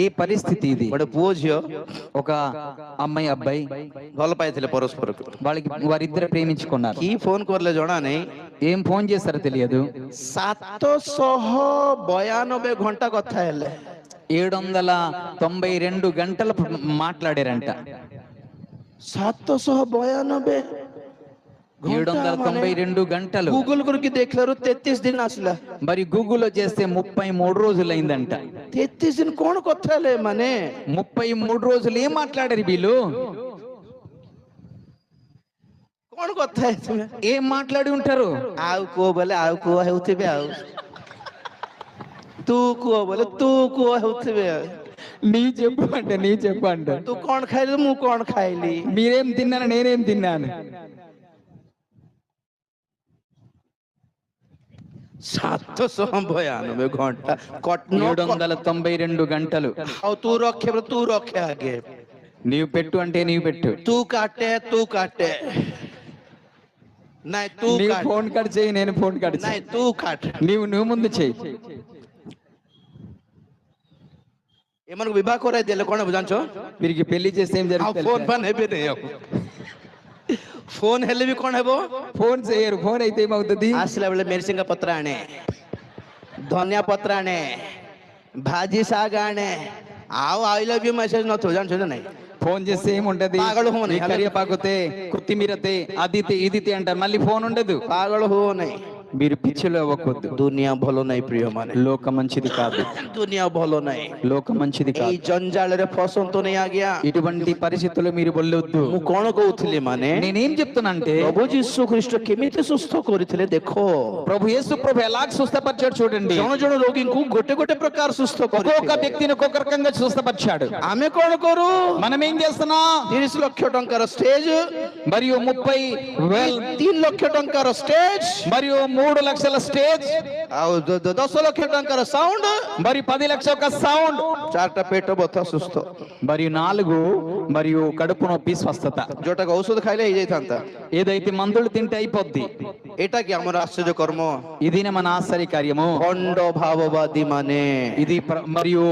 ఏ పరిస్థితి ఇది? ଗୋଟେ ପୁଅ ଝିଅ ఒక అమ్మాయి అబ్బాయి ଭଲ ପାଇଥିଲେ ପରସ୍ପରକୁ। వారిద్దరు ప్రేమించుకున్నారు. କି ଫୋନ କରିଲେ ଜଣା ନାହିଁ, ఏం ఫోన్ చేస్తారో తెలియదు. 792 ଘଣ୍ଟା କଥା ହେଲେ। 792 గంటలు మాట్లాడారంట. 792 792 గంటలు. గూగుల్ గురికి దేఖలారు 33 दिन ଆସିଲା। మరి గూగుల్లో చేస్తే 33 రోజులైందంట. 33 दिन కోణ କଥା ହେଲେ ମାନେ 33 రోజులు ఏం మాట్లాడారు వీళ్ళు? కోణ କଥା ହେଇଥିବେ, ఏం మాట్లాడి ఉంటారు? ଆଉ କୁହ ବୋଲେ ଆଉ କୁହ ହେଉଥିବେ, ଆଉ ତୁ କୁହ ବୋଲେ ତୁ କୁହ ହେଉଥିବେ। నీ చెప్పు అంటే నీ చెప్పు అంట. ତୁ କଣ ଖାଇଲୁ, ମୁଁ କଣ ଖାଇଲି, మీరేం తిన్నాను, నేనేం తిన్నాను. 792 घंटा। 792 గంటలు. ଆଉ ତୁ ରଖେ ବୋଲେ ତୁ ରଖେ ଆଗେ, నీవు పెట్టు అంటే నీవు పెట్టు. ତୁ କାଟେ ନାଇଁ ତୁ నీవు କାଟ, ఫోన్ కట్ చేయి, నేను ఫోన్ కట్ ନାଇଁ చేయి. ତୁ କାଟ। నువ్వు ముందు చెయ్యి. ଏମାନଙ୍କୁ ବିବାହ କରାଇ ଦେଲେ କଣ ହେବ ଜାଣିଛ? వీరికి పెళ్లి చేస్తే ఏం ଆଉ జరుగుతుంది? ଫୋନ ଫାନ ହେବେ ନାହିଁ, ଆଉ ଫୋନ ହେଲେ ବି କଣ ହେବ? ఫోన్ చేయరు. ఫోన్ అయితే ఏమవుతుంది? ଆସିଲା ବେଳେ ମେରିସିଙ୍ଗା ପତ୍ର ଆଣେ, ଧନିଆ ପତ୍ର ଆଣେ, ଭାଜି ଶାଗ ଆଣେ, ଆଉ ଆଇ ଲଭ୍ ୟୁ ମେସେଜ ନଥିବ, ଜାଣିଛ ନା ନାଇଁ? ఫోన్ చేస్తే ఏముంటది? పాగଳ హోని. కరివేపాకుతే, కొత్తిమీరతే, అదితే ఇదితే అంటారు, మళ్ళీ ఫోన్ ఉండదు. ପାଗଳ ହୁଅ ନାହିଁ। మీరు పిచ్చిలో అవ్వకూడదు. ଦୁନିଆ ଭଲ ନାହିଁ ପ୍ରିୟ ମାନେ, లోక మంచిది కాదు. ଦୁନିଆ ଭଲ ନାହିଁ। లోక మంచిది ଏଇ కాదు. ଜଞ୍ଜାଳରେ ଫସନ୍ତୁ ନାହିଁ ଆଜ୍ଞା। ఇటువంటి పరిస్థితుల్లో మీరు వెళ్ళొద్దు. ମୁଁ କଣ କହୁଥିଲି ମାନେ, నేనేం చెప్తున్నానంటే, ପ୍ରଭୁ ଯୀଶୁ ଖ୍ରୀଷ୍ଟ କେମିତି ସୁସ୍ଥ କରିଥିଲେ ଦେଖ। ప్రభు యేసు ప్రభు ఎలా స్వస్థపరిచాడు చూడండి. ଜଣ ଜଣ ରୋଗୀଙ୍କୁ ଗୋଟେ ଗୋଟେ ପ୍ରକାର ସୁସ୍ଥ ఒక్కొక్క କରିଥିଲେ। వ్యక్తిని ఒక్కొక్క రకంగా స్వస్థపరిచాడు. ଆମେ କଣ କରୁ? మనం ఏం చేస్తున్నాం? 30 ଲକ୍ଷ ଟଙ୍କାର ଷ୍ଟେଜ, మరియు 30,000 3 ଲକ୍ଷ ଟଙ୍କାର ଷ୍ଟେଜ, మరియు 3 లక్షల స్టేజ్, ଆଉ 10 ଲକ୍ଷ ଟଙ୍କାର ସାଉଣ୍ଡ, మరియు 10 లక్షల ఒక సౌండ్, 4ଟା ପେଟ ବଥା ସୁସ୍ଥ, మరియు 4 మరియు కడుపు నొప్పి స్వస్థత. ଯୋଉଟାକୁ ଔଷଧ ଖାଇଲେ ହେଇଯାଇଥାନ୍ତା। ఏదైతే మందులు తింటే అయిపోద్ది. ଏଇଟା କି ଆମର ଆଶ୍ଚର୍ଯ୍ୟ కర్మ? ఇది మన ఆశ్చర్య కార్యము. ଖଣ୍ଡ ଭାବବାଦୀ ମାନେ, ఇది మరియు